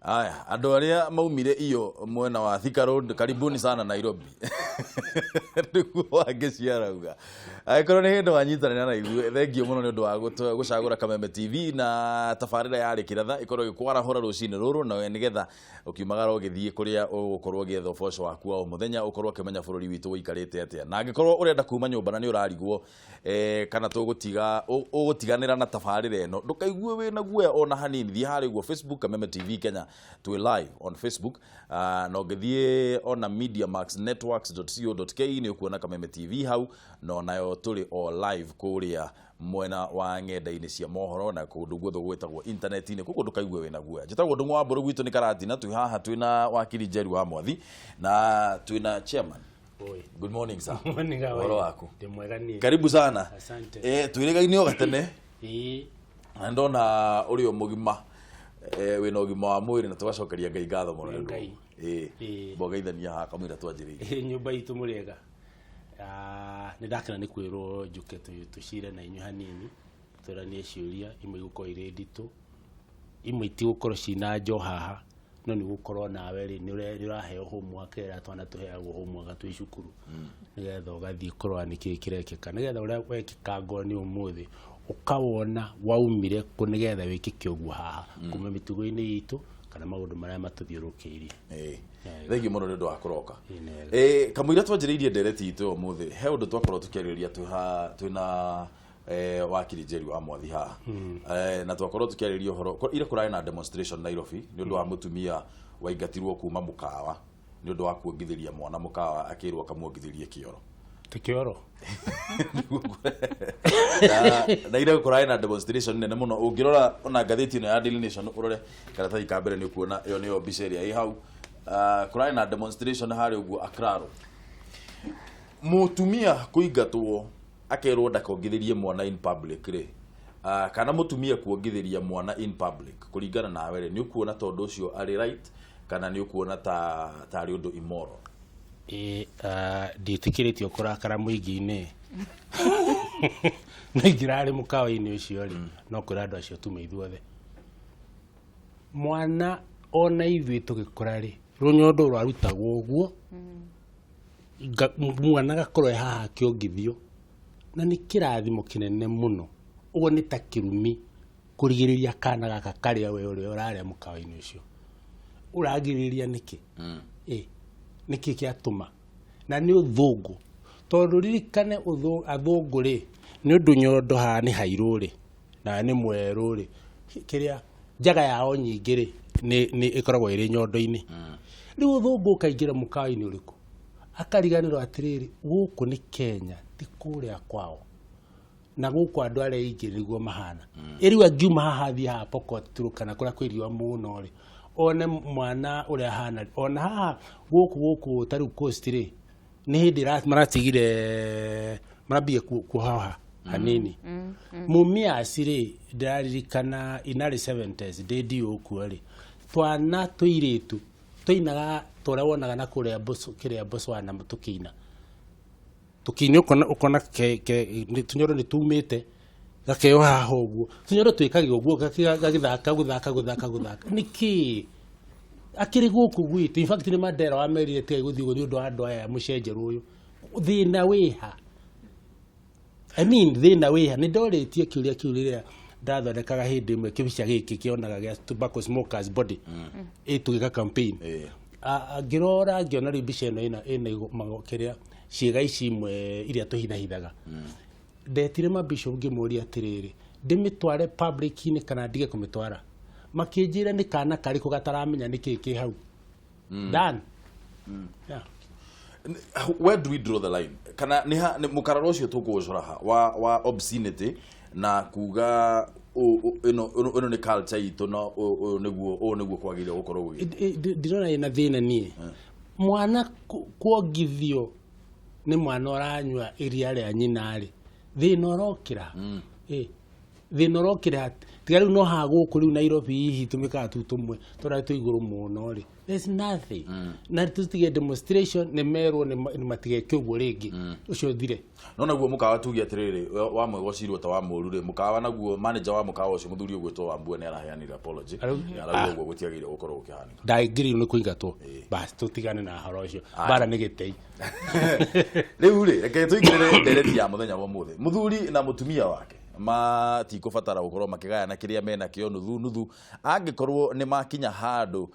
Aya, andũ arĩa maumire iyo mwena wa Thika Road, karibuni sana Nairobi. Nĩguo wangĩciarauga. Angĩkorwo nĩ hĩndĩ wanyitanĩra na ithuĩ, thengio mũno nĩ ũndũ wa gũcagũra Kameme TV na tabarĩra yarĩ kĩratha ĩkorwo ĩkwarahũra rũcinĩ rũrũ na nĩgetha ũkiumagara ũgĩthiĩ kũrĩa ũgũkorwo ũgĩetha ũboco waku wa o mũthenya, ũkorwo ũkĩmenya bũrũri witũ ũikarĩte atĩa. Na angĩkorwo ũrenda kuma nyũmba na nĩ ũrarigwo kana ũgũtiganĩra na tabarĩra ĩno, ndũkaigue wĩna guoya ona hanini. Thiĩ harĩa ũguo Facebook Kameme TV Kenya, twĩ live on Facebook, na ũngĩthiĩ ona mediamaxnetworks.co.ke nĩ ũkuona Kameme TV hau, no nayo tũrĩ o live kũrĩa mwena wa ng'enda-inĩ cia mohoro na kũndũ guothe gwĩtagwo internet-inĩ, kũguo ndũkaigue wĩna guoya. Njĩtagwo Ndung'u wa Mbũrũ, gwitũ nĩ Karatina, twĩ haha twĩna wakiri Njeri wa Mwathi na twĩna chairman. Good morning sir. Morning gawa. Waro wako. Ndimwega ni. Karibu sana. Asante. Twĩrĩgaine o gatene. Na ndona ũrĩ o mũgima wĩna ũgima wa mwĩrĩ na tũgacokeria Ngai ngatho mũno nĩ ũndũ. Mbogeithania haha kamũira twanjĩrĩirie. Nyũmba itũ mũrĩega. Nĩ ndakena nĩ kwĩrwo njuke tũcire na inyuĩ hanini tũranie ciũria imwe igũkorwo irĩ nditũ, imwe itigũkorwo cina njo haha, no nĩ gũkorwo nawe rĩ nĩ ũraheo homework ĩrĩa twana tũheagwo homework twĩ cukuru, nĩgetha ũgathiĩ kũrora nĩkĩĩ kĩrekĩka, nĩgetha ũrĩa wekĩka nĩ ũmũthĩ ũkawona waumire kũ, nĩgetha wĩkĩke ũguo haha kuma mĩtugo-inĩ itũ kana maũndũ marĩa matũthiũrũkĩirie. Thengiũ mũno nĩ ũndũ wa kũroka. Kamũira twanjĩrĩirie ndereti itũ ũmũthĩ, he ũndũ twakorwo tũkĩarĩrĩria twĩna wakiri Njeri wa Mwathi haha, na twakorwo tũkĩarĩrĩria ũhoro ira kũrarĩ na demonstration Nairobi nĩ ũndũ wa mũtumia waingatirwo kuma mũkawa nĩ ũndũ wa kuongithĩria mwana mũkawa, akĩrwo akamuongithĩrie kĩoro. Kĩoro na ira kũrarĩ na demonstration nene mũno. Ũngĩrora ona ngathĩti ĩno ya Daily Nation ũrore karatathi ka mbere nĩ ũkuona ĩyo nĩyo mbica ĩrĩa ĩ hau. Kũrarĩ na demonstration harĩ ũguo Akraro, mũtumia kũingatwo akerwo ndakongithĩrie mwana in public rĩ, kana mũtumia kuongithĩria mwana in public kũringana nawe rĩ, nĩ ũkuona tondũ ũcio arĩ right kana nĩ ũkuona ta arĩ ũndũ immoral? Ndĩtĩkĩrĩtio kũrakara mũingĩ-inĩ nĩngĩrarĩ mũkawa-inĩ ũcio rĩ, no kũrĩ andũ acio tume ithuothe mwana ona ithuĩ tũgĩkũra rĩ, rũnyondo rwarutagwo ũguo mwana gakorwo haha kĩongithio, na nĩ kĩrathimo kĩnene mũno. Ũguo nĩ ta kĩrumi kũrigĩrĩria kana gaka karĩa we ũrĩa ũrarĩa mũkawa-inĩ ũcio ũragirĩrĩria nĩkĩ? Nĩkĩ kĩatũma? Na nĩ ũthũngũ, tondũ ririkane athũngũ rĩ nĩ ũndũ nyondo haha nĩ hairũ rĩ na nĩ mwerũ rĩ, kĩrĩa njaga yao nyingĩ rĩ nĩ ĩkoragwo ĩrĩ nyondo-inĩ. Rĩu ũthũngũ ũkaingĩra mũkawa-inĩ ũrĩkũ akariganĩrwo atĩrĩrĩ, gũkũ nĩ Kenya ti kũrĩa kwao, na gũkũ andũ arĩa aingĩ nĩguo mahana. Rĩu angiuma haha athiĩ haha Pokot kana kũrĩa kwĩ riũa mũno rĩ, one mwana ũrĩa hana ona haha gũkũ ta rĩu Coast rĩ, nĩ hĩndĩ maratigire marambia kuoha hanini. Mumias rĩ, ndĩraririkana inarĩ 70s ndĩ ũkuo rĩ, twana tũirĩtu tũinaga tũrĩa wonaga na kũrĩa Botswana tũkĩina ũkona tũnyondo nĩ tumĩte gakeo haha ũguo, tũnyondo twĩkagio ũguo gũthaka nĩkĩ akĩrĩ gũkũ gwitũ. In fact nĩ Mandela wamerire tiga gũthiĩ nĩ ũndũ wa andũ aya mũcenjerũ ũyũ, thĩna wĩha. Thĩna wĩha. Nĩ ndorĩtie kĩũria kĩu rĩrĩa ndathondekaga hĩndĩ ĩmwe kĩbica gĩkĩ kĩonaga gĩa tobacco smokers body tũgĩka campaign. Ngĩrora ngĩona rĩu mbica ĩno ĩna kĩrĩa ciĩga ici imwe iria tũhithahithaga. Ndetire mabishop ngĩmũria atĩrĩrĩ, ndĩmĩtware public-inĩ kana ndige kũmĩtwara? Makĩnjĩra nĩ kana karĩkũ gataramenya nĩkĩĩ kĩ hau. Done. Where do we draw the line? Kana nĩ mũkararo ũcio tũkũũcora ha wa obscenity na kuga ĩno nĩ culture itũ na nĩguo kwagĩrĩire gũkorwo gũgĩthiĩ? Ndĩrona ĩna thĩna niĩ. Mwana kuongithio nĩ mwana ũranyua iria rĩa nyina rĩ, thĩna ũrokĩra. Thĩna ũrokĩra tiga rĩu no haha gũkũ rĩu Nairobi hihi tũmĩkaga tu tũmwe tũrĩa twĩ igũrũ mũno rĩ, There's nothing. Na tutige demonstration ne mero ne matige kyogo regi. Ucio thire. No naguo mukawa tugia atiriri wa mwego cirwo ta wa murure mukawa naguo manager wa mukawa ucio muthuri ugwitwo wa mbua ne araheanira apology. Arauga uguo gutiagire gukorwo ukihani. Ndaigiri ni kuingatwo. Bas tutigane na haro ucio. Bara ni gitei. Riu ri reke tuigirire ndereti ya muthenya wa muthe. Muthuri na mutumia wake matikubatara gukorwo makigayana kiria mena kio nuthu angikorwo ni makinya handu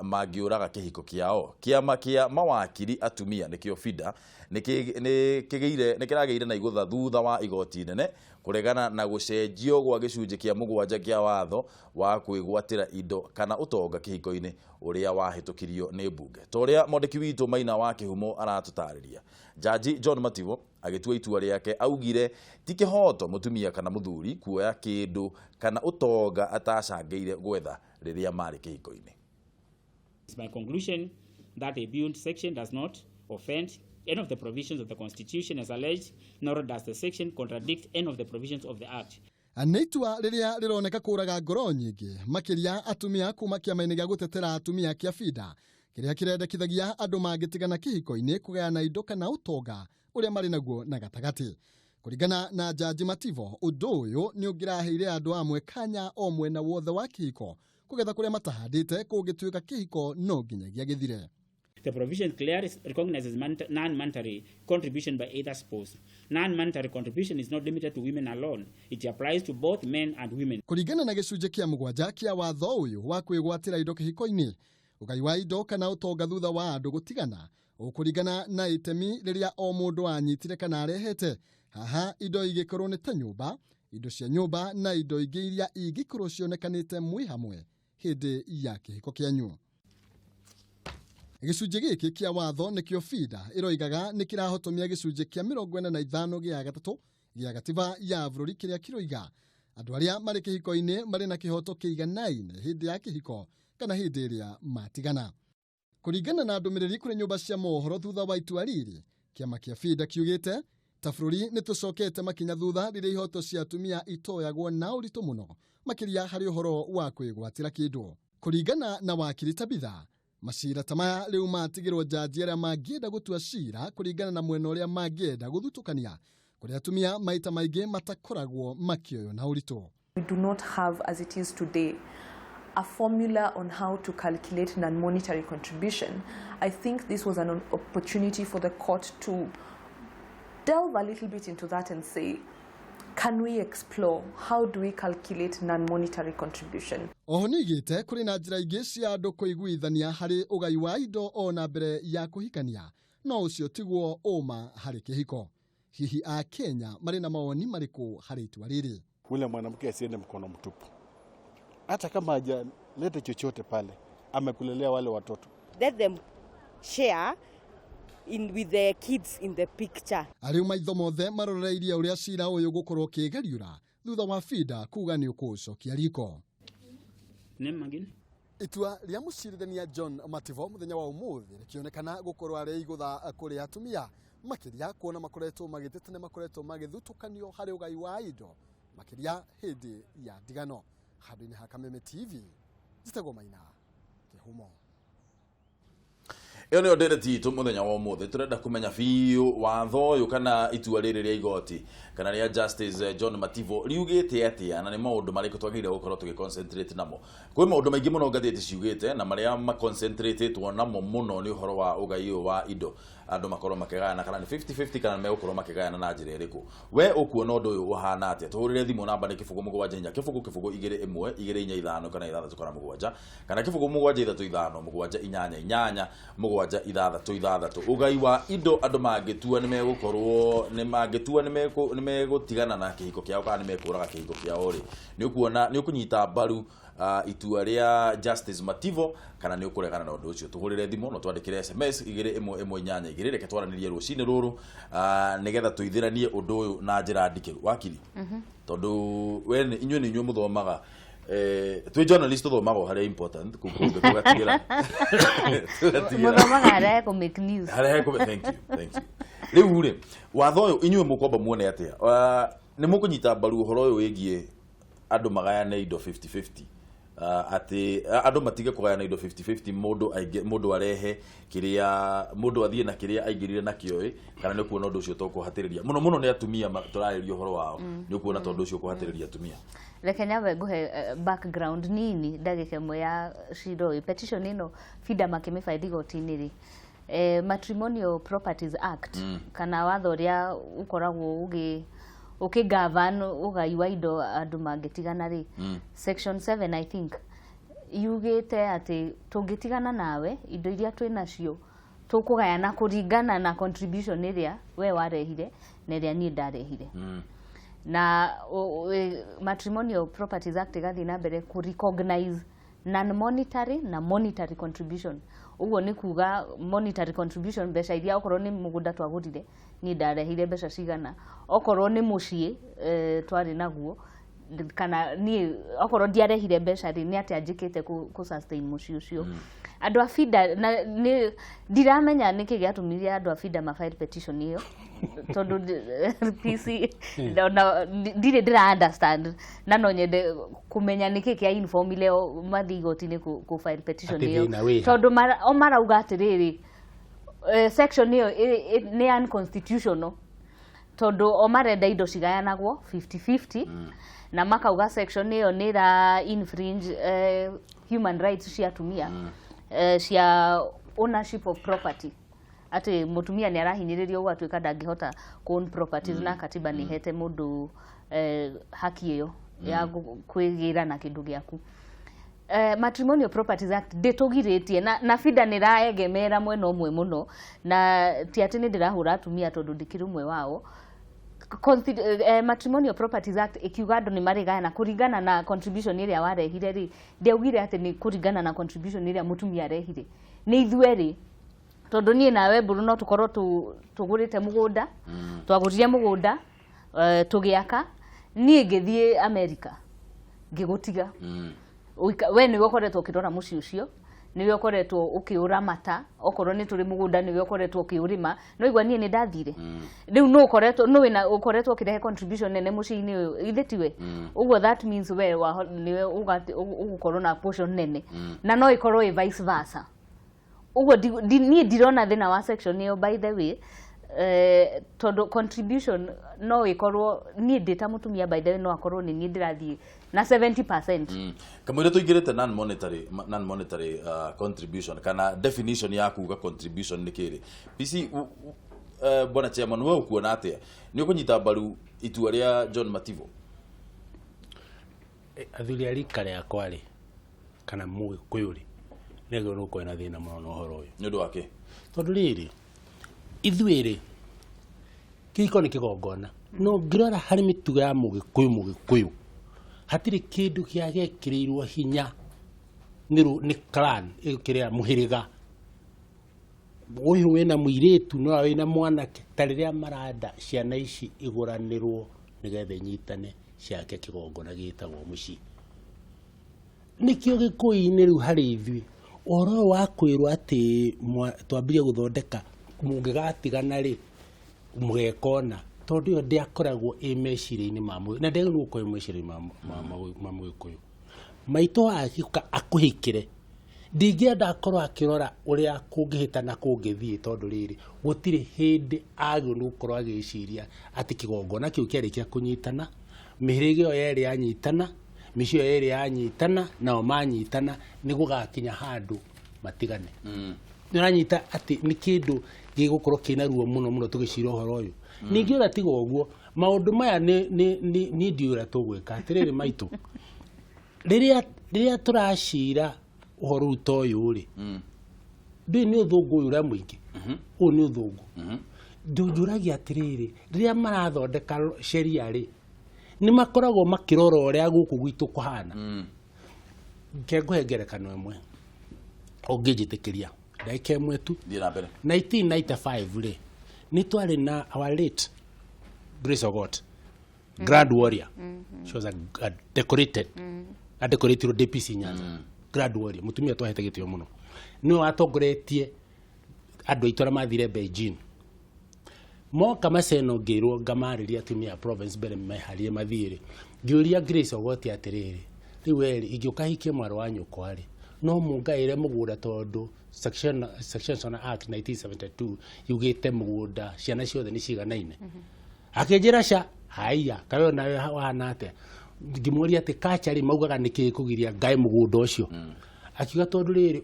mangiuraga kihiko kiao kiama kia mawakiri atumia nikio FIDA nikirageire na igutha thutha wa igoti nene kuregana na gucenjio gwa gicunje kia mugwanja kia watho wa kwigwatira indo kana utonga kihiko-ini uria wahitukirio ni bunge toria mondeki witu Maina wa Kihumo aratutariria. Jaji John Mativo agitua itua riake augire ti kihoto mutumia kana muthuri kuoya kindu kana utonga atacangeire gwetha riria mari kihiko-ini. It's my conclusion that a billed section does not offend any of the provisions of the Constitution as alleged, nor does the section contradict any of the provisions of the Act. Aneitua riria rironeka kuraga ngoro nyingi makiria atumia kuma kiama-ini gia gutetera atumia kia FIDA kiria kirendekithagia andu magitigana kihiko-ini kugayana indo kana utonga uria mari naguo na gatagati. Kuringana na Jaji Mativo, undu uyu ni ungiraheire andu amwe kanya o mwena wothe wa kihiko kugetha kuria matahandite kugituika kihiko no nginyagia githire. The provision clearly recognizes non-monetary contribution by either spouse. Non-monetary contribution is not limited to women alone. It applies to both men and women. Kuringana na gicunje kia mugwanja kia watho uyu wa kwigwatira indo kihiko-ini, ugai wa indo kana utonga thutha wa andu gutigana ukuringana na itemi riria o mundu anyitire kana arehete. Haha indo igikorwo ni ta nyumba, indo cia nyumba na indo ingi iria igikorwo cionekanite mwi hamwe hindi ya kihiko kianyu. Gicunje giki kia watho nikio FIDA iroigaga nikirahotomia gicunje kia 45 gia gatatu gia gatiba ya bururi kiria kiroiga andu aria mari kihiko-ini mari na kihoto kiiganaine hindi ya kihiko kana hindi iria matigana. Kuringana na ndumiriri kuri nyumba cia mohoro thutha wa itua riri, kiama kia FIDA kiugite ta bururi nitucokete makinya thutha riria ihoto cia atumia itoyagwo na uritu muno makiria hari uhoro wa kwigwatira kindu. Kuringana na wakiri Tabitha, macira tamaya riu matigirwo jaji aria mangienda gutua cira kuringana na mwena uria mangienda guthutukania kuria atumia maita maingi matakoragwo makioyo na uritu. We do not have, as it is today, a formula on how to calculate non-monetary contribution. I think this was an opportunity for the court to delve a little bit into that and say, can we explore how do we calculate non-monetary contribution? Oho nigite kuri na njira ingi cia andu kuiguithania hari ugai wa indo ona mbere ya kuhikania no ucio tiguo uma hari kihiko. Hihi a Kenya mari na maoni mariku hari itua riri? Ule mwanamke asiende mkono mtupu. Hata kama hajaleta chochote pale, amekulelea wale watoto. Let them share with the kids in the picture. Ariu maitho mothe maroreirie uria cira uyu gukorwo kigariura thutha wa FIDA kuga ni ukucokia riko. Itua ria mucirithania John Mativo muthenya wa umuthi rikionekana gukorwo ari igutha kuri atumia makiria kuona makoretwo magitetene makoretwo magithutukanio hari ugai wa indo makiria hindi ya ndigano. Handũ-inĩ ha Kameme TV Njĩtagwo Maina Kihumo. Iyo nĩyo ndereti itũ muthenya wa ũmũthĩ turenda kumenya biũ watho ũyũ kana itua rĩrĩ rĩa igoti kana rĩa Justice John Mativo riugĩte atĩa na nĩ maũndũ marĩkũ twagĩrĩire gũkorwo tũgĩconcentrate namo. Kwĩ maũndũ maingĩ mũno ngathĩti ciugĩte na marĩa maconcentratetwo namo mũno nĩ ũhoro wa ũgai ũyũ wa indo andũ makorwo makĩgayana kana nĩ 50-50 kana megũkorwo makĩgayana na njĩra ĩrĩkũ. We ũkuona ũndũ ũyũ ũhana atĩa? Tũhũrĩre thimũ namba nĩ 07 kĩbũgũ 2 1 2 5 kana 6 kana 7 kana kĩbũgũ 7 3 5 7 8 8 7 ugai wa indo andũ mangĩtua nĩ megũkorwo nĩ megũtigana na kĩhiko kĩao kana nĩ mekũraga kĩhiko kĩao rĩ nĩ ũkuona nĩ ũkũnyita mbaru itua rĩa Justice Mativo kana nĩ ũkũregana na ũndũ ũcio. Tũhũrĩre thimũ no twandĩkĩre SMS 2112 reke twaranĩrie rũcinĩ rũrũ nĩgetha tũithĩranie ũndũ ũyũ na njĩra ndikĩru wakiri tondũ we inyuĩ nĩ inyuĩ mũthomaga twi journalist thomaga harĩa important kukumbe tugatigĩra mũthomaga harĩa ku make news thank you rĩu rĩ watho ũyũ inyuĩ mũkomba muone atĩa nĩ mũkũnyita mbaru ũhoro ũyũ wĩgiĩ andũ magayane indo 50-50 ati andu matige kugayana indo 50-50 mundu arehe kiria mundu athie na kiria aingirire nakio kana ni kuona undu ucio tokuhatiriria muno ni atumia turaririo horo wao ni kuona tondu ucio kuhatiriria atumia reke nyawe nguhe background nini ndagike mwe ya shiro petition ino FIDA makimifaidi gotini ri Matrimonial Properties Act kana watho uria ukoragwo ukigovern ugai wa indo andu mangitigana ri section 7 I think yugite ati tungitigana nawe indo iria twinacio tukugayana kuringana na contribution iria we warehire na iria ni ndarehire na Matrimonial Properties Act gathi na mbere ku recognize non-monetary na monetary contribution. Uguo ni kuga monetary contribution mbeca iria okorwo ni mugunda twagurire ni ndarehire mbeca cigana, okorwo ni mucii twari naguo kana ni okorwo ndiarehire mbeca ri ni ati anjikite ku sustain mucii ucio. Andu a FIDA ni ndiramenya niki giatumirie andu a FIDA ma file petition iyo tondu PC ndire ndira understand na no nyende kumenya niki kia inform leo mathi igoti-ini ku file petition iyo tondu marauga atiriri section iyo ni unconstitutional tondu o marenda indo cigayanagwo 50-50 na makauga section iyo ni ra infringe human rights cia atumia cia ownership of property ati mutumia ni arahinyiririo ugu atwika ndangihota ku own properties na katiba ni hete mundu haki iyo ya kwigira na kindu giaku. Matrimonial Properties Act detugiritie na FIDA ni raegemera mwena umwe muno na ti ati ni ndirahura atumia tondu ndikiru mwe wao. Matrimonial Properties Act ikiuga andu ni marigana kuringana na contribution iria warehire ri ndeugire ati ni kuringana na contribution iria mutumia arehire ni ithueri tondu nie nawe buru no tukorwo tugurite mugunda twagurire mugunda tugiaka nie ngithie America ngigutiga we niwe ukoretwo ukirora muci ucio niwe ukoretwo ukiuramata okorwo ni turi mugunda niwe ukoretwo ukiurima no igwa nie ni ndathire riu no ukoretwo no wina ukoretwo ukirehe contribution nene muci-ini uyu ithetiwe uguo that means we niwe ugukorwo na portion nene na no ikorwo vice versa uguo nie ndirona thina wa section iyo by the way todo contribution no ikorwo nie ndita mutumia by the way no akorwo ni nie ndirathie na 70%. Kamwire tuigirite non monetary contribution kana definition ya kuga contribution ni kiri PC bwana chairman wewe ukuona atia ni ukunyita mbaru itua ria John Mativo athuri arika ria kwari kana mugi kuyuri nego no kwena thina muno no horo uyu ni ndu wake tondu riri ithuiri kiko ni kigongona no ngirora hari mitugo ya mugikuyu hatiri kindu kia gekirirwo hinya ni clan ikiria muhiriga uyu wena muiretu no wena mwanake tariria marada ciana ici iguranirwo nigethe nyitane ciake kigongona gitagwo muci nikio gikuyu-ini riu hari ithui oro wa kwirwo ati twambirie guthondeka mungigatigana ri mugekona tondu yo ndiakoragwo imeciria-ini mamu na nderu ko imeciria mamu ikuyu maito akika akuhikire ndingienda akorwo akirora uria kungihitana kungithie tondu riri gutiri hindi agio nukorwo agiciria ati kigongona kiu kiarikia kunyitana mihirige yo yeri anyitana micio yeri anyitana nao manyitana ni gugakinya handu matigane niranyita ati ni kindu gigukorwo kina ruo muno tugicira uhoro uyu ningi ora tiga uguo maundu maya ni ndiura tugwika atiriri maitu riria turashira uhoro utoyu ri ndi ni uthungu uria mwingi u ni uthungu ndunjuragia atiriri riria marathondeka sheria ri ni makoragwo makirora uria guku gwitu kuhana ngenguhe ngerekano imwe ungijitikiria ndaike imwe tu 1995 ri ni twari na our late Grace of God Grand Warrior she was a decorated DPC Nyanza Grand Warrior mutumia twahete gitio muno ni watongoretie andu aitora mathire Beijing moka maceno ngirwo ngamariria atumia province bere meharie mathire ngiuria Grace of God atiriri riu eri igioka hikie mwaro wa nyukwa ri no mungaire mugunda tondu sections on act 1972 yugite mugunda ciana ciothe ni ciganaine akinjira ca haiya kayo nawe hana atia ngimuria ati kachari maugaga niki kugiria ngai mugunda ucio akiuga tondu riri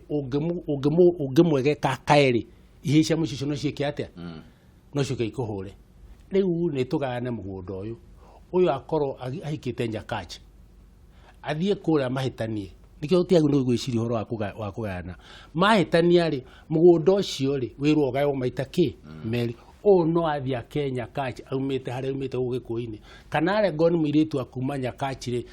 ungimwege kakaeri ihicia mucicio no ciike atia no ciuke ikuhure riu ni tugane mugunda uyu akorwo ahikite njakachi athie kuria mahitanie nikio utiagu no gwiciria horo wa kugana mahitania ri mugunda ucio ri wirwo gayo maita ki meri o no athia Kenya kachi aumite hare aumite Ugikuini kana are goni muiritu akumanya kachi ri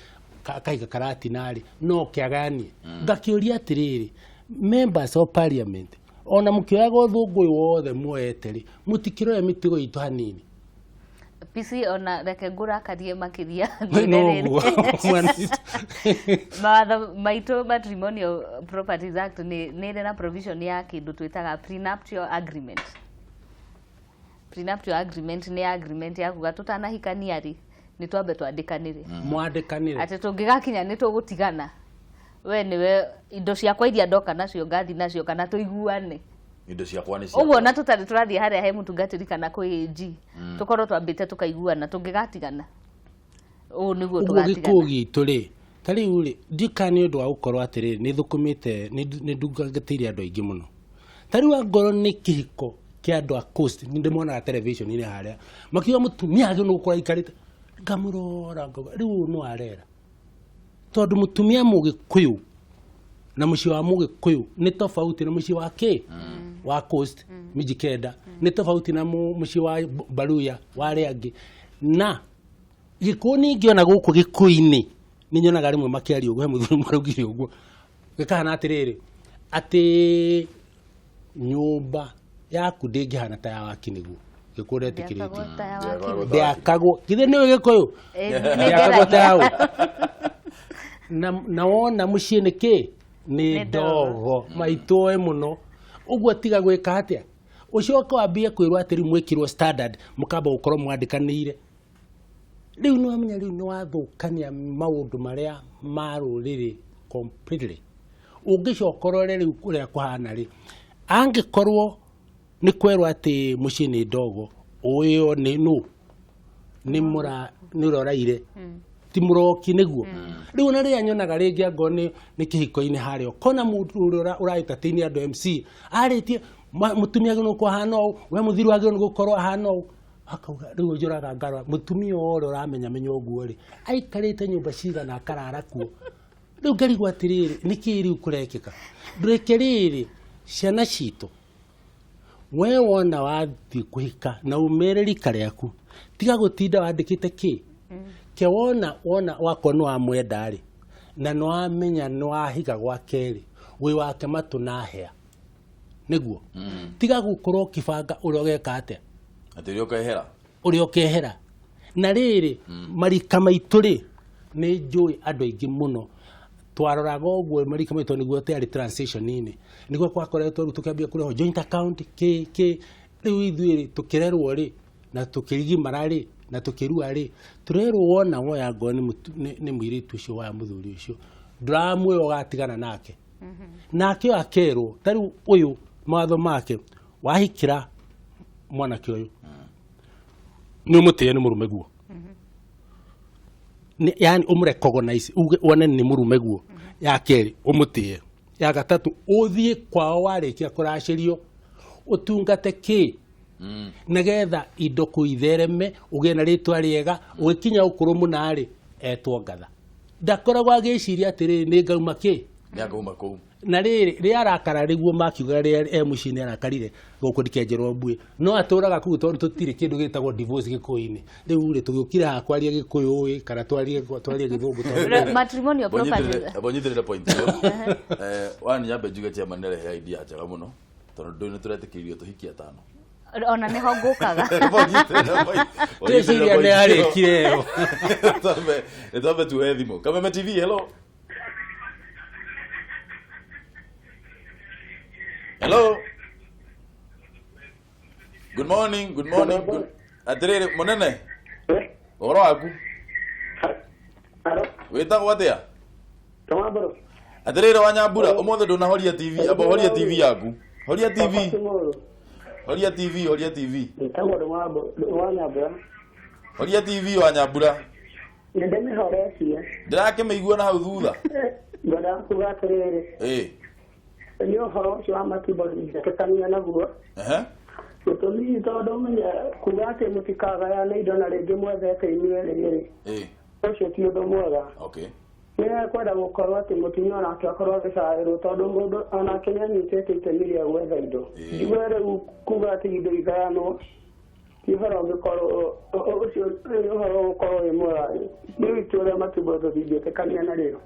kaiga karati nari no kiagani ngakiuria atiriri members of parliament ona mukioyaga uthungu wothe muete ri mutikiroya mitigo itu hanini PC ona reke ngura karie makiria mawatho maitå Matrimonial Properties Act nä na provision ya kindu twitaga prenuptial agreement. Prenuptial agreement nä agreement ya kuga tutanahikania ri nä twambe twandikanire mwandikanire ati tungigakinya nä tũgũtigana we niwe indo ciakwa iria ndoka nacio ngathi nacio kana tuiguane indo ciakwa ni cia uguo na tutari turathie haria he mutungatiri kana kwi AG tukorwo twambite tukaiguana tungigatigana u niguo tugatigana uguo gitu ri tari uri ndikani undu wa gukorwo atiriri ni thukumite ni ndungatire andu aingi muno tari wa ngoro ni kihiko kia andu a coast ni ndimona television ine haria makiwa mutumia age no gukora ikarite ngamurora ngoba riu no arera tondu mutumia mugikuyu na muci wa mugikuyu ni tofauti na muci wa ki wa coast mijikenda ni tofauti na muci wa baruya wale angi na gikoni ngiona guku gikuini ni nyonaga rimwe makiari uguo he muthuri mwarugire uguo gikana atiriri ati nyumba yaku ndingihana ta ya waki niguo gikure tikiriti ndiakagwo githe niwe gikuyu ndiakagwo ta yaũ na wona muciĩ niki ni ndogo maitoe muno uguo tiga gwika atia ucoka wambie kwirwo atiri mwikirwo standard mukamba gukorwo mwandikanire riu no amenya riu no wathukania maundu maria maruriri completely ungicokorore riu kuria kuhana ri angikorwo ni kwerwo ati muciĩ ni ndogo uyo ni no ni mura ni roraire timuroki niguo riu na ria nyonaga ringi angoni ni Kihiko-ini hario kona mundu uraita tini andu MC aritie mutumia no kwa hano we muthiru age no gukorwo hano akauga riu njuraga ngarwa mutumia ore uramenya menyo guo ri aikarite nyumba cigana akarara kuo riu ngarigwa atiriri niki riu kurekeka ndurekeriri ciana citu we wona wathi kuhika na umereri kariaku tiga gutinda wandikite ki ke wona wako no amwenda ri na no amenya no ahiga gwa keri wi wake matu na hea niguo tiga gukorwo kibanga uri ogeka ate uri okehera na riri marika maitu ri ni njui andu aingi muno twaroraga uguo marika maitu niguo tari transition ini niguo kwakoretwo ru tukiambia kuriho joint account ke riu ithuiri tukirerwo ri na tukirigimara ri na tukirua ri turero wona woya ngoni ni mwiritu ucio wa muthuri ucio ndramwe ogatigana nake nake akerwo tari uyu matho make wahikira mwana kioyo ni umutie ni murume guo ni yani umrecognize wone ni murume guo ya keri umutie ya gatatu uthie kwao warikia kuracirio utungate ki nagetha indo kuithereme ugie na ritwa riega ugikinya ukuru munari etwo ngatha ndakoragwo agiciria atiri ni ngauma ki na riri arakara riguo makiuga ri mucini arakarire guku ndikenjerwo mbui no aturaga kuu tondu tutire kindu gitagwo divorce Gikuyu-ini riu ri tugukira hakwaria Gikuyu ui kana twarie githungu tondu Matrimonial Properties abonyithirira point yo wani nyambe njuge tia manere ya idea njega muno tondu ndune turetikirio tuhikia tano ona niho ngukaga twiciria ni arikire yo tambe tuhe thimu Kameme TV hello hello good morning atiriri munene oro aku wita gwatia Tomabro. Atirira wa Nyambura umothe nduna horia TV abo horia TV yaku horia TV horia TV Nitago wa Nyambura horia TV wa Nyambura Nende me horecia ndirakimeigua na hau thutha ngoda kugatiriri ni horo cio amatibo ndiketania naguo Gutumi tondu menya kugate mutikaga ya na indo na ringi mwethete inyuĩ rĩrĩ ũcio ti ũndũ mwega nĩ kwenda gũkorwo atĩ mũtumia onake akorwo agĩcaĩrwo tondũ mũndũ onake nĩanyitĩte itemi rĩa gwetha indo ndigũo rĩu kuga atĩ indo igayanwo ti ũhoro ũngĩkorwo ũcio nĩ ũhoro ũgũkorwo wĩ mwega rĩu itũ ũrĩa Matibo tũtingĩtĩkania na rĩo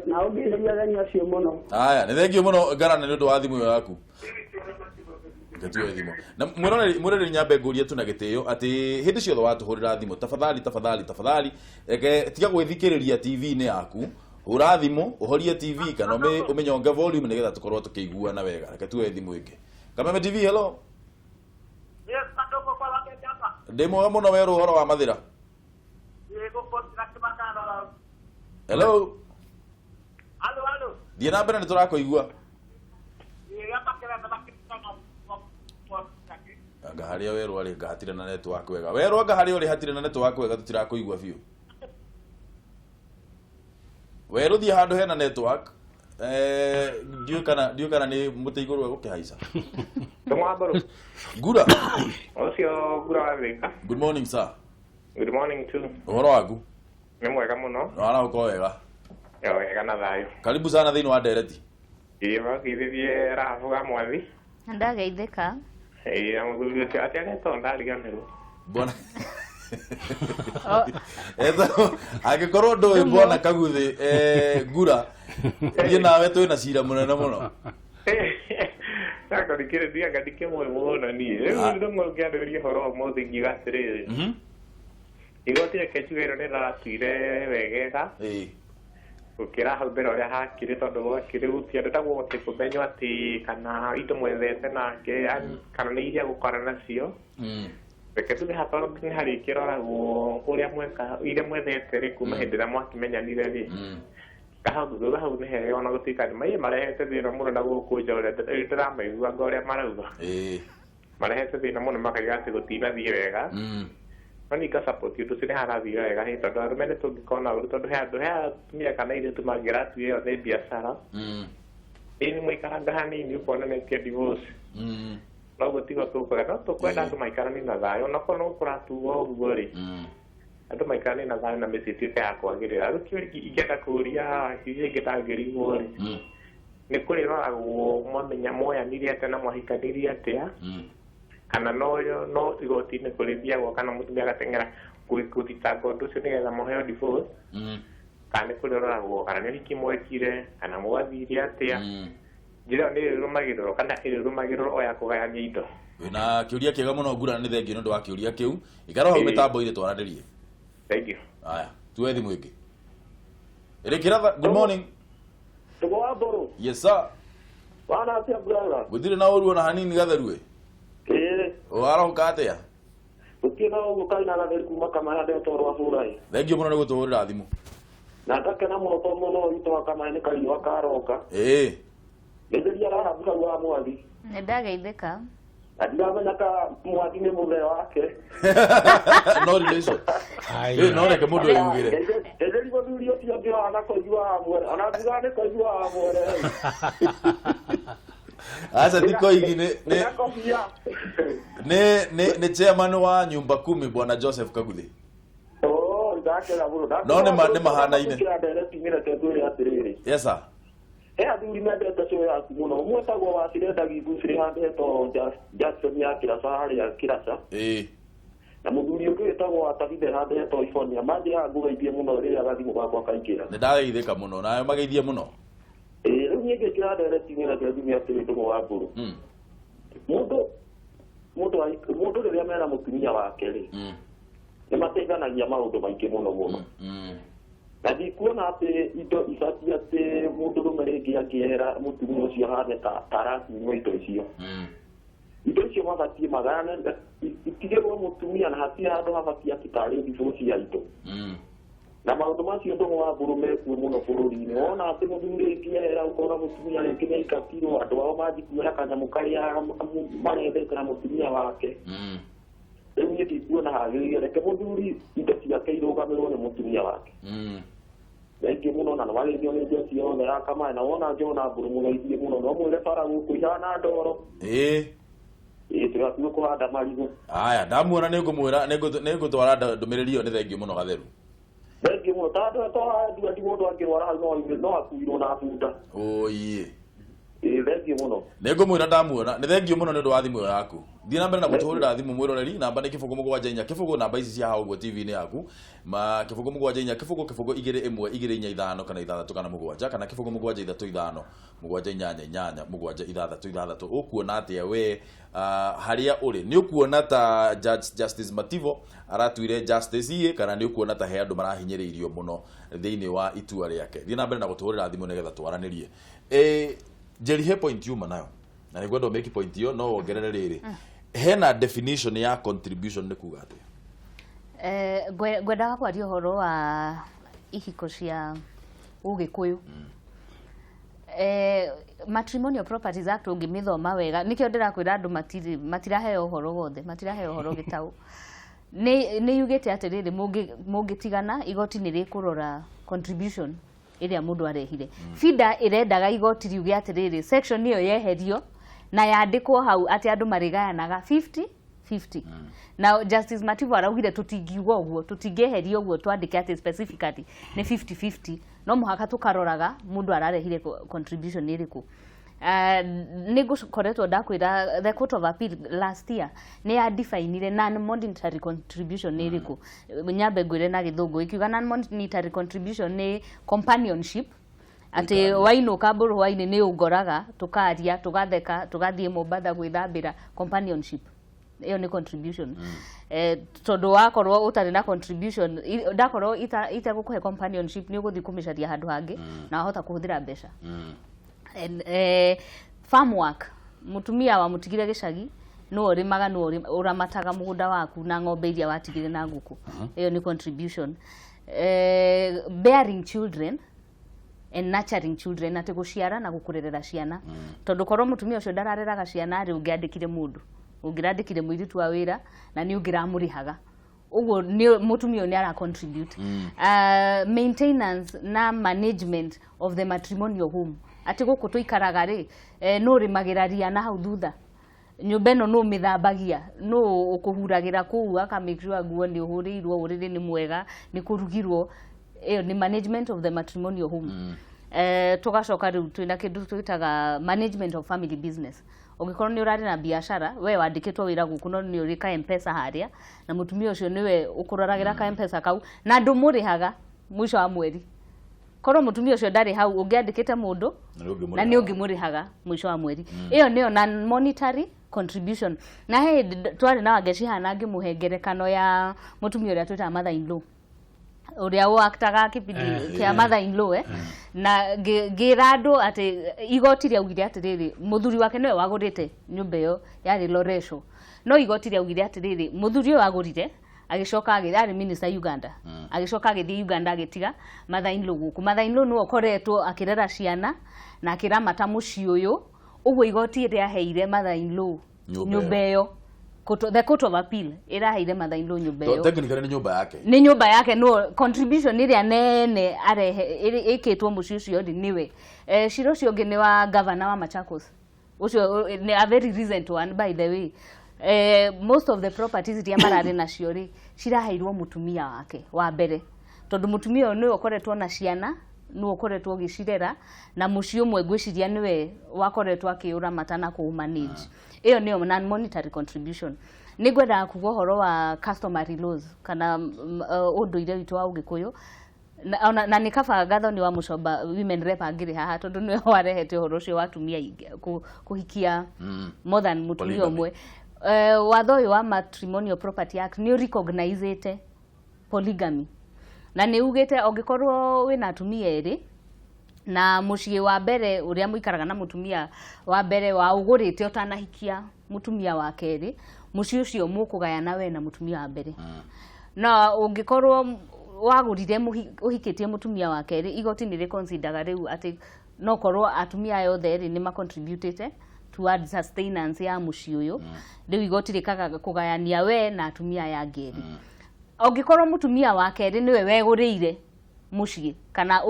na ũngĩrĩria ageni acio mũno aya nĩ thengio mũno Ngarana nĩ ũndũ wa thimũ ĩyo yaku Gatuwe thimo. Na mwirore nyambe nguria tu na gitio ati hindi ciothe watuhurira thimo tafadhali tiga gwithikiriria TV ni yaku hura thimo uhorie TV kana umenyonge volume nigetha tukorwo tukigua na wega gatuwe thimo ingi Kameme TV hello Yes katoko kwa wakati hapa Demo muno weru horo wa mathira Yego kwa kimakana Hello Allo Dia na mbere ni turakuigua Anga haria weru ari ngahatire na network wega weru anga haria uri hatire na network wega tutirakuigua biu weru thie handu hena network ndiu kana ni muteiguru gukihaica Tomabro Gura Ocio gura wega Good morning sir Good morning too Uhoro waku Ni mwega muno Wana uko wega Yo wega na thayo Karibu sana thiini wa ndereti Iba kithithie rafuga mwathi Ndageithika Amuthuri ũcio atiagetwo ndariganĩrwo Bona Angĩkorwo ndũĩ mbona kaguthi Gura thiĩ nawe twĩna cira mũnene mũno Nakorikire ndia ngatike mwe mũno niĩ rĩu ndũmwe ngĩambĩrĩria ũhoro ũmũthĩ ngiuga atĩrĩrĩ igoti reke njuge ĩno nĩratuire wegega gukira hau mbere ũrĩa hakire tondũ gwakire gũtiandũ ndagũhota kũmenya atĩ kana indo mwethete nake kana nĩ iria gũkora nacio reke tuge hatorwo nginya harĩ kĩroragwo ũrĩa mweka iria mwethete rĩ kuma hĩndĩ ĩrĩa mwakimenyanire rĩ kahau thutha hau nĩ hega ona gũtuĩka nĩ maĩ marehete thĩna mũno na gũkũ nja ũrĩa ndĩramaiguanga ũrĩa marauga marehete thĩna mũno makaiga atĩ gũtinathiĩ wega Mani ka support you to see how I view a hit or minute to be gone out to have me a Canadian to my gratuity or maybe a Sarah. Anyway, Canagani, you want to make a divorce. No, but you got to not quite out to my Canina Zion, not for to worry. I don't my Canina Zion and Mississippi. I don't get a Korea, you get a very worry. Nicolera, one Yamoya, Nidia, and Mohicanidia. Kana no igoti nĩ kũrĩthia gwa kana mũtumia agateng'era gũthitanga ũndũ ũcio nĩgetha mũheo divorce kana nĩ kũroragwo kana nĩ riki mwekire kana mwathire atĩa njĩra ĩyo nĩ ĩrũmagĩrĩrwo kana ĩrũmagĩrĩrwo o ya kũgayania indo wĩna kĩũria kĩega mũno Ngura nĩ thengio nĩ ũndũ wa kĩũria kĩu ikara hau mĩtambo-inĩ twaranĩrie thank you aya tuwe thimũ ĩngĩ ĩrĩkĩra good morning Tugo wa Mburu yes sir wana atia brother gũtirĩ na ũru ona hanini gatherue Waroka atia Ukina ukaina na kuma kama hade toro afurai thengio mũno nĩ gũtũhũrĩra thimũ na ndakena mũno to mũno ito kama nĩ kariwa karoka nĩndia rahabuka wa mwathi Nĩndageithĩka ndiramenya ka mwathi nĩ mũthee wake no relation no reke mũndũ eyugĩre ĩtheri gũthurio ti angĩ wana kũigua hamwe ona ndiga nĩ kũigua hamwe Asa tiko hiki ne chairman wa nyumba 10 bwana Joseph Kaguthi. Ndakera buru no ne mahana ine. Yes sir. Athuri mendete cio yaku muno mwetagwo wacirenda gĩthusire handetwo Jackson ya Kĩraca harĩa Kĩraca na mũthuri ũngĩ wĩtagwo Atabithe handetwo Ibonia manjĩra ngũgeithie mũno rĩrĩa gathimũ gakwa kaingĩra nĩndageithĩka mũno nawe mageithie mũno rĩu niĩ ngĩkĩra nderetinĩra kĩathimĩ atĩrĩ ndũmũ wa Mburu mũndũ rĩrĩa mena mũtumia wake rĩ nĩmateithanagia maũndũ maingĩ mũno na ndikuona atĩ indo ibatiĩ atĩ mũndũrũme rĩngĩ angĩehera mũtumia ũcio hane ta arakunywo indo icio indo icio mabatiĩ magayane itigĩrwo mũtumia na hatirĩ handũ habatiĩ atĩ tarĩ divorce ya indo na maundu macio ndo wa burume ku muno bururi-ini wona ati muthuri ngiera ukora mutumia ringi ni ikatiro andu ao majikuoya kanyamu karia marendete na mutumia wake riu ni ndikuona hagiriire reke muthuri indo ciake irugamirwo ni mutumia wake rĩngĩ mũno na nĩwagĩrĩirwo nĩ njeci yothe ya kamaĩ na wona njona mbũrũ mũgeithie mũno no mwĩre Cararuku ihana ndoro tũgathiĩ kũhanda marigũ aya ndamuona nĩngũtwara ndũmĩrĩri ĩyo nĩ thengio mũno gatheru thengio mũno tondũ mũndũ angĩrwara hau no akuirwo na bunda thengio mũno nĩngũmwĩra ndamuona nĩ thengio mũno nĩ ũndũ wa thimũ ĩyo yaku thiĩ na mbere na gũtũhũrĩra thimũ mwĩroreri namba nĩ kĩbũgũ mũgwanja inya kĩbũgũ namba ici cia hau ũguo TV-inĩ yaku kĩbũgũ mũgwanja inya kĩbũgũ 2-1-2-4 kana 6 kana 7 kana kĩbũgũ mũgwanja 3-5 mũgwanja 8-8 mũgwanja 6-6 ũkuona atĩa we harĩa ũrĩ nĩ ũkuona ta Justice Mativo aratuire justice iye kana nĩ ũkuona ta he andũ marahinyĩrĩirio mũno thĩinĩ wa itua rĩake thiĩ na mbere na gũtũhũrĩra thimũ nĩgetha twaranĩrie Jerry he point yuma nayo na nĩgwenda make point yo no wongerere rĩrĩ hena definition ya contribution nĩ kuga atĩa ngwendaga kwaria ũhoro wa ihiko cia Ũgĩkũyũ Matrimonial Properties Act ũngĩmĩthoma wega nĩkĩo ndĩrakwĩra andũ matiraheo ũhoro wothe matiraheo ũhoro gĩtaũ nĩ yugĩte atĩrĩrĩ mũngĩtigana igoti nĩ rĩkũrora contribution ĩrĩa mũndũ arehire FIDA ĩrendaga igoti riuge atĩrĩrĩ section ĩyo yeherio na yandĩkwo hau atĩ andũ marigayanaga 50-50 na Justice Mativo araugire tutingiuga ũguo tutingĩeheria ũguo twandĩke atĩ specifically nĩ 50-50 no mũhaka tũkaroraga mũndũ ararehire contribution ĩrĩkũ nĩngũkoretwo ndakwĩra the Court of Appeal last year nĩ ya definire non-monetary contribution nĩ ĩrĩkũ nyambe ngwĩre na gĩthũngũ ikiuga non-monetary contribution nĩ companionship ati waino kaburu waini ni ugoraga tukaria tugatheka tugathie Mombasa gwithambira companionship iyo ni contribution tondu wakorwo utari na contribution ndakorwo itagukuhe companionship ni uguthi kumicaria handu hangi na hota kuhuthira mbeca farm work mutumia wa mutigire gicagi no urimaga no uramataga mugunda waku na ng'ombe iria watigire na nguku iyo ni contribution bearing children and nurturing children ati guciara na gukurerera ciana tondu korwo mutumia ucio ndarareraga ciana ri ungiandikire mundu ungirandikire muiritu wa wira na ni ungiramurihaga uguo ni mutumia ni ara contribute maintenance na management of the matrimonial home ati guku tuikaraga ri no rimagiraria na hau thutha nyumba ino no mithambagia no ukuhuragira kuu aka make sure guo ni uhurirwo uriri ni mwega ni kurugirwo ni management of the matrimonial home tugacoka riu twina kindu twitaga management of family business ugikorwo ni urari na biashara we wandikitwo wira guku no ni uri ka mpesa haria na mutumia ucio niwe ukuroragira ka mpesa kau na ndumurihaga mwisho wa mweri korwo mutumia ucio ndari hau ungiandikite mundu na ni ungimurihaga mwisho wa mweri iyo niyo non monetary contribution na he twari na wageci hana ngimuhengerekano ya mutumia uria twita mother in law uria waktaga kipindi kia mother in law na girando ati igoti ria ugire atiriri muthuri wake niwe wagurite nyumba iyo yari Loresho no igoti ria ugire atiriri muthuri uyo wagurite agicoka agithari minister Uganda agicoka agithii Uganda agitiga mother in law guku mother in law no koretwo akirera ciana na akiramata muci uyu uguo igoti ria heire mother in law nyumba iyo the Court of Appeal iraheire mother in law nyumba iyo technically ni nyumba yake no contribution iria nene arehe ikitwo muci ucio niwe ciro cio ngi ni wa governor wa Machakos ucio ni a very recent one by the way most of the properties iria marari nacio ri ciraheirwo mutumia wake wa mbere tondu mutumia uyu niwe ukoretwo na ciana no ukoretwo gicirera na muci umwe ngwiciria niwe wakoretwo akiura matana ku manage iyo niyo non monetary contribution nigwenda kuga horo wa customary laws kana unduire witu wa Ũgĩkũyũ na nikaba gathoni wa Mucomba women rep angiri haha tondu niwe warehete horo ucio watumia kuhikia more than mutumia umwe watho uyu wa Matrimonial Property Act ni recognizete polygamy na ni ugite ongikorwo wina atumia eri na muciĩ wa mbere uria muikaraga na mutumia wa mbere wa ugurite utanahikia mutumia wa keri muciĩ ucio mukugayana we na mutumia wa mbere na ungikorwo wagurire uhikitie mutumia wa keri igoti ni reconsider riu ati no korwo atumia yothe ri ni ma contributed towards sustenance ya muci uyu riu igoti rikaga kugayania we na atumia ya ngeri ongikorwo mutumia wa keri niwe wegurire muci kana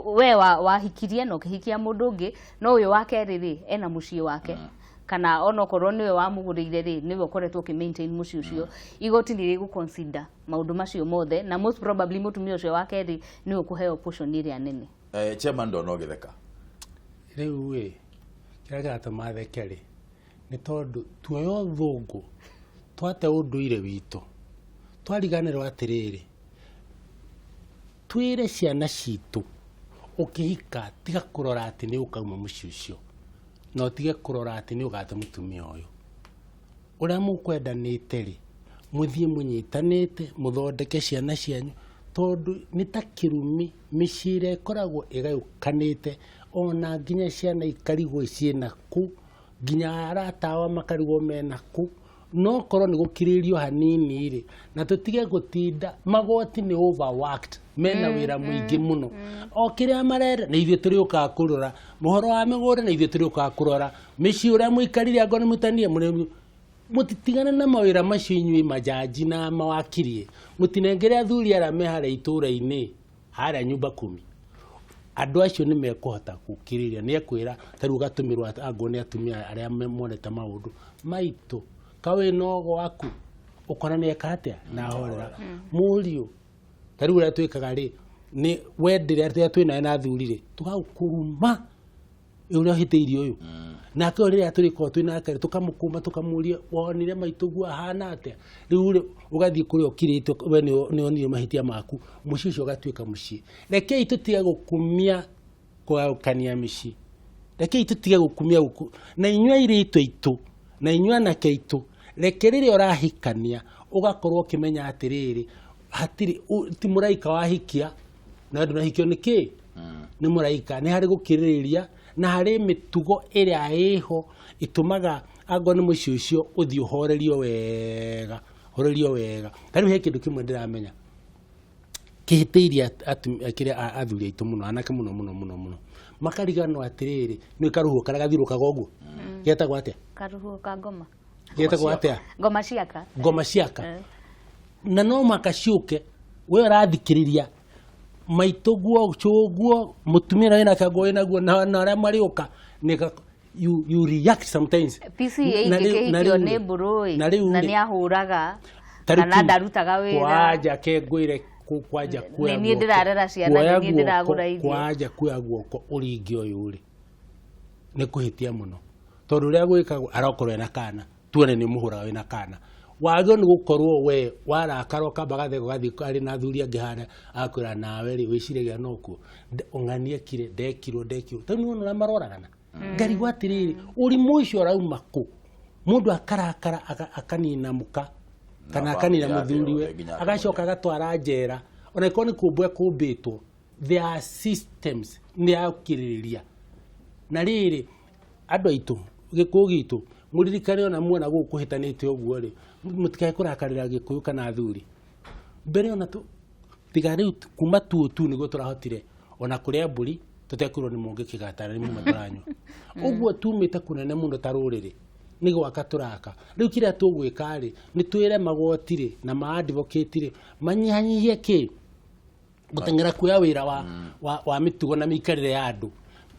we wahikirie no kihikia mundu ungi no uyu wa keri ri ena muci wake kana onokorwo niwe wamugurire ri niwe ukoretwo ki maintain muci ucio igoti ni rigu consider maundu macio mothe na most probably mutumia ucio wa keri niwe kuheo portion iri nene. Chairman Dono Githeka riu we kiraga tamathekeri ni tondu tuoyo thungu twate unduire witu twariganirwo atiriri twire ciana citu ukihika tiga kurora ati ni ukauma muci ucio no tige kurora ati ni ugate mutumia uyu uria mukwendanite ri muthie munyitanite muthondeke ciana cianyu tondu ni ta kirumi micire koragwo igayukanite ona nginya ciana ikarigwo ciena ku nginya aratawa makarigwo mena ku no korwo ni gukiririo hanini ri na tutige gutinda magoti ni overworked mena wira muingi muno o kiria marera na ithio turi uka kurora muhoro wa migore na ithio turi uka kurora mici uria muikarire angone mutanie mutitigana na mawira macio inyui majaji na mawakirie mutinengere athuri ara mehare itura-ini hara nyumba 10 andu acio ni mekuhota gukiriria ni ekwira taru gatumirwa angone atumia aria monete maundu maitu kawe nogo waku ukona ni ekatia na horera murio taru ria twikaga ri ni wendire ati twina na athuri ri tugakuruma uria hiteirio uyu na ko ri aturi ko twina kare tukamukuma tukamuria wonire maitugu ahana atia riu ugathie kuri okirite we ni onire mahitia maku muci ucio gatwika muci reke itutiga gukumia kwa ukania mici reke itutiga gukumia na inywa iri itu na inywa na keitu reke riri orahikania ugakorwo kimenya atiriri hatiri ti muraika wahikia na ndu nahikio niki ni muraika ni hari gukiriria na hari mitugo iria iho itumaga angone muci ucio uthio horerio wega tari he kindu kimwe ndiramenya kihiteiria akiria athuri aitu muno anake muno makariganwo atiriri ni karuhu kana gathiruka goguo getagwo atia karuhu ka ngoma getagwo atia ngoma ciaka na no makaciuke we arathikiriria maituguo chuguo mutumira ina kago ina guo na ara mariuka nika you react sometimes PCA ikikio ne burui na ni ahuraga kana ndarutaga wira kwaja ke gwire kwaja kuya ni ndirarera ciana ni ndiragura ithio kwaja kuya guoko uringio yuri ni kuhitia muno tondu ria gwikagwo arakorwo na kana tuone ni muhura wina kana wagio ni gukorwo we warakaro kabagathe gathi ari na thuri angihana akwira nawe ri wiciragia noku unganie kire ndekirwo tani wona maroragana ngari gwatiriri uri muicio rauma ku mundu akarakara akanina muka kana akanina muthuri we agacoka agatwara njera ona ikoni kumbwe kumbitwo there are systems ni akiririria na riri andu aitu gikugitu muririkane ona muona gukuhitanite oguo ri mutikae kurakarira gikuyu kana athuri mbere ona tu tigari kuma tu nigo turahotire ona kuria mburi tutekurwo ni mungi kigatara ni muma turanyu oguo tumite kunene muno taruriri nigo akaturaka riu kiria tugwika ri ni twire magoti ri na ma advocate ri manyihanyihie ki gutengera kuya wira wa mitugo na mikarire ya andu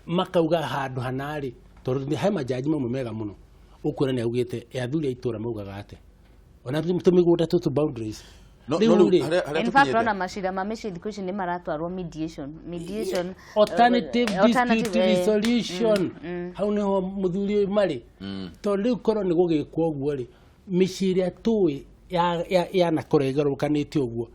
makauga handu hanari tondu he majaji mamwe mega muno ukura ni augite athuri aitura maugaga ate ona tumigunda tutu boundaries in fact ona mashira mamishi dikushi ni maratwarwo mediation alternative dispute resolution hau niho muthuri mari tondu koro ni gugikwo oguo ri miciria tui ya na kuregarukanite oguo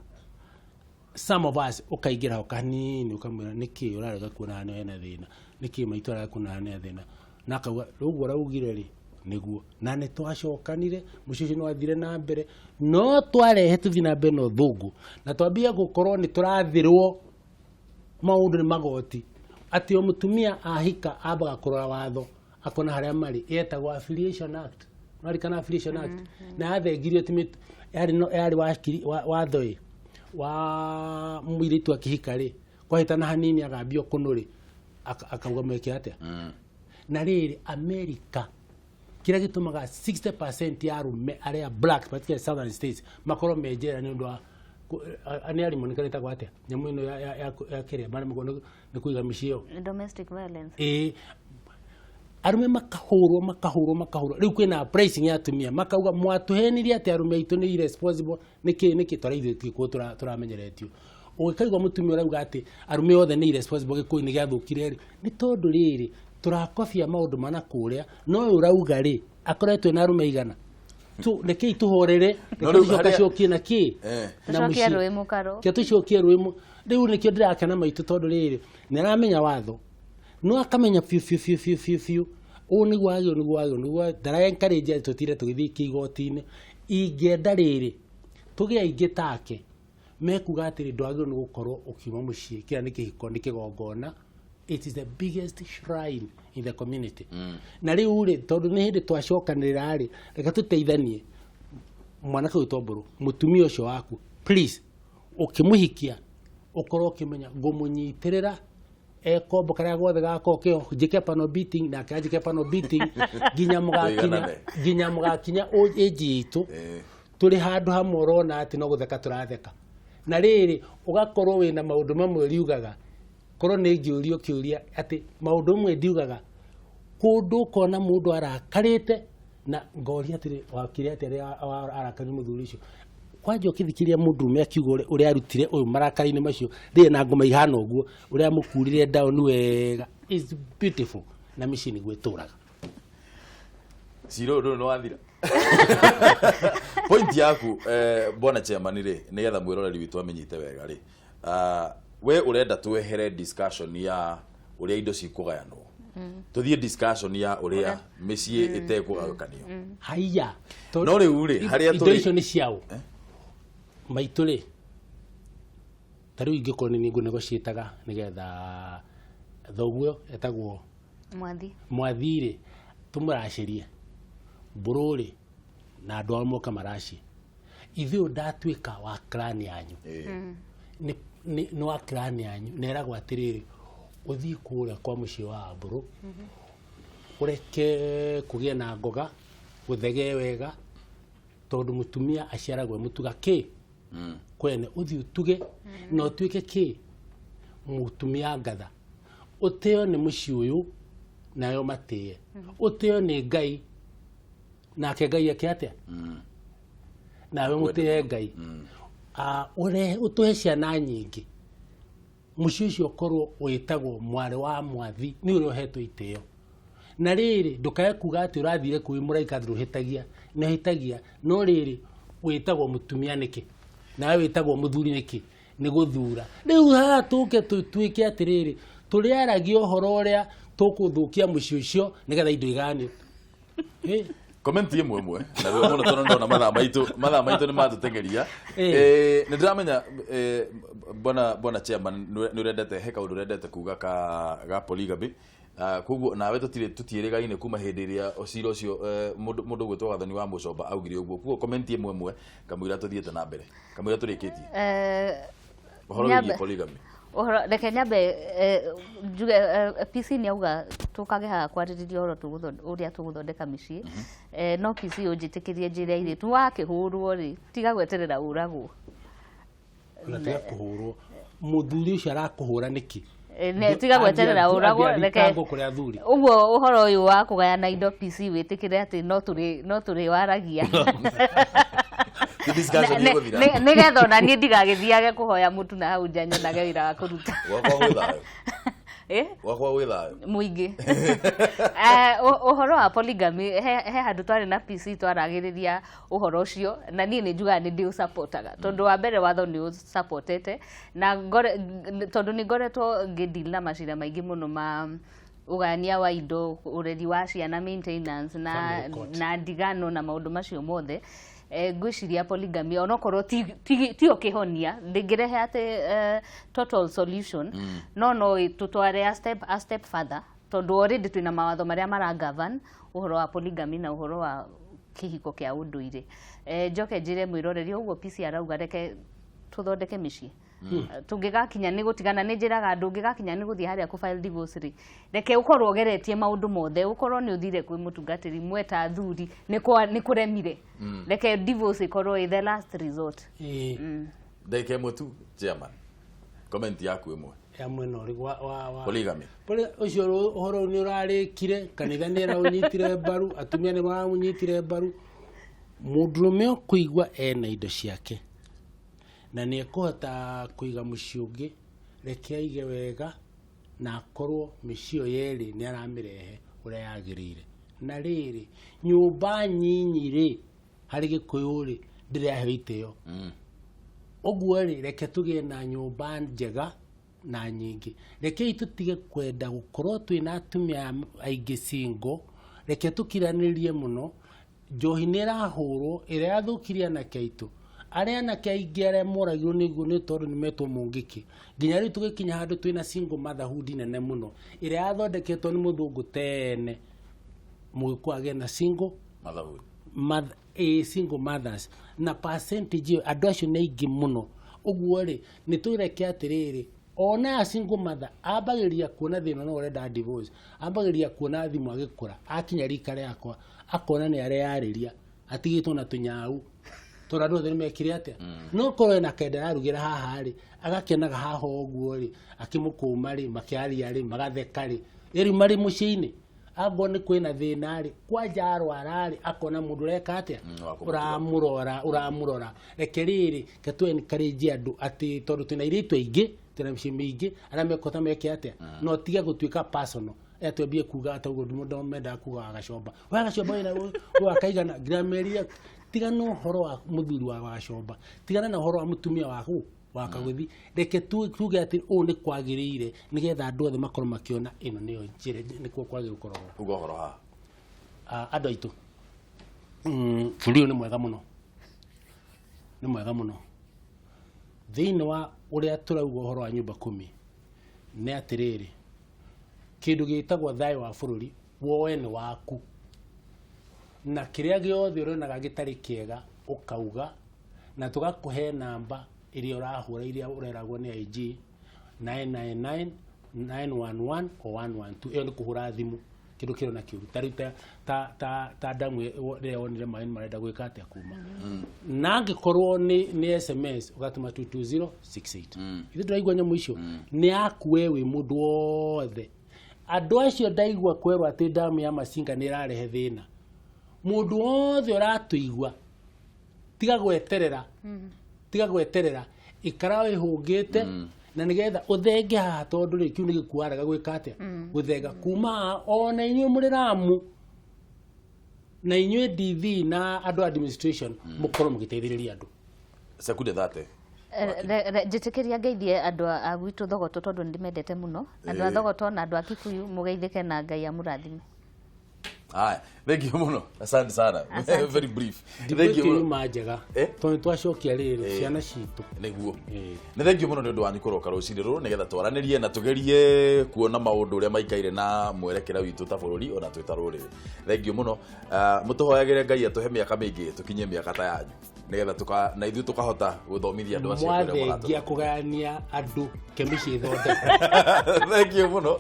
some of us ukaigira ukanini ukamwira niki urarega kuona ne na thina niki maitwara kuona ne thina nakauga rugo raugire ri niguo na ne twacokanire mucici no athire na mbere no twarehe tuthi na mbere no thungu na twambia gukorwo ni turathirwo maundu ni magoti ati o mutumia ahika abaga kurora watho akona haria mari etagwo affiliation act mari kana affiliation act na athengirio timit yari watho wa mwiritu akihika ri kwahitana hanini agambio kunuri akauga mweke atia na riri America kira gitumaga 60% ya arume aria black particularly southern states makoro mejera ni ndo ani ari monika nita gwatia nyamu ino ya keria bana mugono ni kuiga mishio domestic violence arume makahurwo riu kwina pricing ya tumia makauga mwatuhenirie ati arume itu ni irresponsible niki turaithio ko turamenyeretio ugikaigwa mutumia urauga ati arume othe ni irresponsible gikuini giathukire ri ni tondu riri turakofia maundu mana kuria no urauga ri akoretwe na arume igana tu niki tuhorere tucokie na ki na mucia rwimo karo kia tucokie rwimo riu nikio ndirakena maitu tondu riri niramenya watho no akamenya fiu oni gwagio ndara encourage tutire tugithiki igotine ingenda riri tugia ingi take mekuga atiri ndwagio ni gukorwo ukiuma mucie kira ni kihiko ni kigongona. It is the biggest shrine in the community. Na riu ri tondu ni hindi twacokanirira ri reka tuteithanie mwana kau tomburu mutumia ucio waku please ukimuhikia ukorwo ukimenya ngumunyitirira kombo karia gothe gakokeo jike pano beating na kajike pano beating ginya mugakinya age itu turi handu hamwe urona ati no gutheka turatheka na riri ugakorwo wina maundu mamwe riugaga korwo ni ngiurio kiuria ati maundu mwe ndiugaga kundu kona mundu arakarite na ngoria atiri wakire atiri arakani muthuri ucio kwanje ukithikiria mundu me akiugo uri arutire uyu marakari-ini macio ri na ngoma ihana uguo uri amukurire down wega is beautiful na machine gwituraga siro no wathira point yaku bwana chairman ri nigetha mwiroreri witu amenyite wega ri we urenda twehere discussion ya uria indo cikugayanwo tuthie discussion ya uria micii itekugakanio haiya no riu ri haria tuli indo ni ciao maitule tariu ingiko ni ningu negotiataga nigetha thoguo etagwo mwathire tumuracirie bururi na andu amwe kamaraci ithio ndatwika wa clan yanyu ni wa clan yanyu neragwa atiriri uthii kuria kwa mucie wa mburu ureke kugia na ngoga uthege wega tondu mutumia aciaragwo mutuga ki kwene uthi utuge no twike ki mutumia ngatha uteo ni mucie uyu nayo matie uteo ni Ngai nake Ngai yake atia nawe mutie Ngai ure utuhe ciana nyingi mucie ucio korwo witagwo mwari wa mwathi ni uri uhetwo iteo na riri ndukae kuga ati urathire kuwi muraika ndruhitagia ne hitagia no riri witagwo mutumia niki nawe witagwo muthuri niki ni guthura riu ha tuke twike atiriri turiaragia uhoro uria tukuthukia mucie ucio nigetha indo igani comment imwe na rĩu mũno tondũ ndona mathaa maitũ nĩ matutengeria nĩ ndiramenya bwana chairman nĩ ũrendete he kaũndũ ũrendete kuga ga polygamy koguo nawe tutiĩrĩgaine kuma hĩndĩ ĩrĩa ũcira ũcio mũndũ gwĩtwo wathani wa Mũcomba augire ũguo koguo comment imwe kamũira tũthiĩte na mbere kamũira tũrĩkĩtie ũhoro wĩgiĩ polygamy reke nyambe njuge PC ni auga tukage ha kwaririria horo uria tuguthondeka micii no PC unjitikirie njira iri tu wakihurwo ri tiga gweterera uragwo na tiga kuhurwo muthuri ucio arakuhura niki ne tiga gweterera uragwo reke uguo uhoro uyu wa kugayana indo PC witikire ati no turi waragia nigetha ona niĩ ndigagĩthiage kũhoya mũtu na hau nja nyonage wĩra wa kũruta wakwa gwĩ thayũ mũingĩ ũhoro wa polygamy he handũ twarĩ na PC twaragĩrĩria ũhoro ũcio na niĩ nĩ njugaga nĩ ndĩũsupportaga tondũ wa mbere watho nĩ ũsupportete na tondũ nĩ ngoretwo ngĩdeal na macira maingĩ mũno ma ugania wa indo ũreri wa ciana maintenance na ndigano na maũndũ macio mothe ngwiciria polygamy onokorwo ti okihonia ndingirehe ati total solution no tutware a step further tondu already twina mawatho maria mara govern uhoro wa polygamy na uhoro wa kihiko kia unduire njoke njire mwiroreri uguo PC arauga reke tuthondeke mĩciĩ tũngĩgakinya nĩ gũtigana nĩ njĩraga andũ ũngĩgakinya nĩ gũthiĩ harĩa kũ file divorce rĩ reke ũkorwo ũgeretie maũndũ mothe ũkorwo nĩ ũthire kwĩ mũtungatĩri mweta athuri nĩ kũremire reke divorce ikorwo i the last resort. Ndeke mtu chairman comment yaku ĩmwe ya mwena ũrĩ wa polygamy ũcio ũhoro nĩ ũrarĩkire kanitha nĩ ũranyitire mbaru atumia nĩ maranyitire mbaru mũndũrũme ũkũigua ena indo ciake na nĩ ekũhota kũiga mũciĩ ũngĩ reke aige wega na akorwo mĩciĩ yerĩ nĩ aramĩrehe ũrĩa yagĩrĩire na rĩrĩ nyũmba nyinyi rĩ harĩ Gĩkũyũ rĩ ndĩraheo itĩo ũguo rĩ reke tũgĩe na nyũmba njega na nyingĩ reke tũtige kwenda gũkorwo twĩna atumia aingĩ single reke tũkiranĩrie mũno njohi nĩ ĩrahũrwo ĩrĩa yathũkirie anake aitũ arĩa anake aingĩ arĩa moragirwo nĩ tondũ nĩ metwo mũngĩki nginya rĩu tũgĩkinya handũ twĩna single motherhood nene mũno ĩrĩa yathondeketwo nĩ mũthũngũ tene mũgĩkũyũ agĩe na single motherhood single mothers na percentage andũ acio nĩ aingĩ mũno ũguo rĩ nĩ tũreke atĩrĩrĩ ona single mother ambagĩria kuona thĩna no ũrenda divorce ambagĩria kuona thimũ agĩkũra akinya rika rĩakwa akona nĩ arĩa yarĩria atigĩtwo na tũnyau tondũ andũ othe nĩ mekire atĩa no korwo na kenda yarugĩra haha rĩ agakenaga haha ũguo rĩ akĩmũkũma rĩ makĩaria rĩ magatheka rĩ rĩu marĩ mũciĩ-inĩ abo nĩ kwĩna thĩna rĩ kwanja arwara rĩ akona mũndũ ũreka atĩa ũramũrora reke rĩrĩ ketũ encourage andũ atĩ tondũ twĩna airĩtu aingĩ twĩna mĩciĩ mĩingĩ arĩa mekũhota meke atĩa no tiga gũtuĩka personal twambie kuga atĩ ũguo mũndũ mendaga kuga agacomba we agacomba wĩna wakaigana nginya merire tigana ũhoro wa mũthuri wa Gacomba tigana na ũhoro wa mũtumia waku wakagũthi reke tuge atĩ ũũ nĩ kwagĩrĩire nĩgetha andũ othe makorwo makĩona ĩno nĩyo njĩra nĩkuo kwagĩrĩire gũkorwo uga ũhoro ha andũ aitũ bũrũri nĩ mwega mũno thĩinĩ wa ũrĩa tũrauga ũhoro wa nyũmba 10 nĩ atĩrĩrĩ kĩndũ gĩtagwo thayũ wa bũrũri woe nĩ waku na kĩrĩa gĩothe ũronaga gĩtarĩ kĩega ũkauga na tũgakũhe namba ĩrĩa ũrahũra iria ũreragwo nĩ IG 999 911 o 112 ĩyo nĩ kũhũra thimũ kĩndũ kĩrona kĩũru tarĩu ta damu rĩrĩa wonire maĩ marenda gwĩka atĩa kuma na angĩkorwo nĩ SMS ũgatũma 22068 ithuĩ tũraigua nyamũ icio nĩ akuwe wĩ mũndũ wothe andũ acio ndaigua kwerwo atĩ damu ya Masinga nĩ ĩrarehe thĩna mũndũ wothe ũratũigua tiga gweterera ikara wĩhũngĩte na nĩgetha ũthenge haha tondũ rĩ kiu nĩ gĩkuaraga gwĩka atĩa gũthenga kuma ona inyuĩ mũrĩ Ramu na inyuĩ DV na andũ administration mũkorwo mũgĩteithĩrĩria andũ sekunde thate njĩtĩkĩria ngeithie andũ a gwitũ Thogoto tondũ ndimendete mũno andũ a Thogoto na andũ a Kikuyu mũgeithĩke na Ngai amũrathime. Haya, thank you muno. Asante sana. Very brief. Thank you majega. Tondũ twacokia rĩrĩ ciana citũ. Nĩguo. Nĩ thank you muno nĩ ũndũ wanyu kũroka rũcinĩ rũrũ nĩgetha twaranĩrie na tũgerie kuona maũndũ ũrĩa maikaire na mwerekera witũ ta bũrũri ona twĩ ta rũrĩrĩ. Thank you muno. Mũtũhoyagĩre Ngai atũhe mĩaka mĩingĩ tũkinye mĩaka ta yanyu nĩgetha na ithuĩ tũkahota gũthomithia andũ acio ũrĩa mũratũra. Mwathĩkia kũgayania andũ kemĩciĩ thonde. Thank you muno.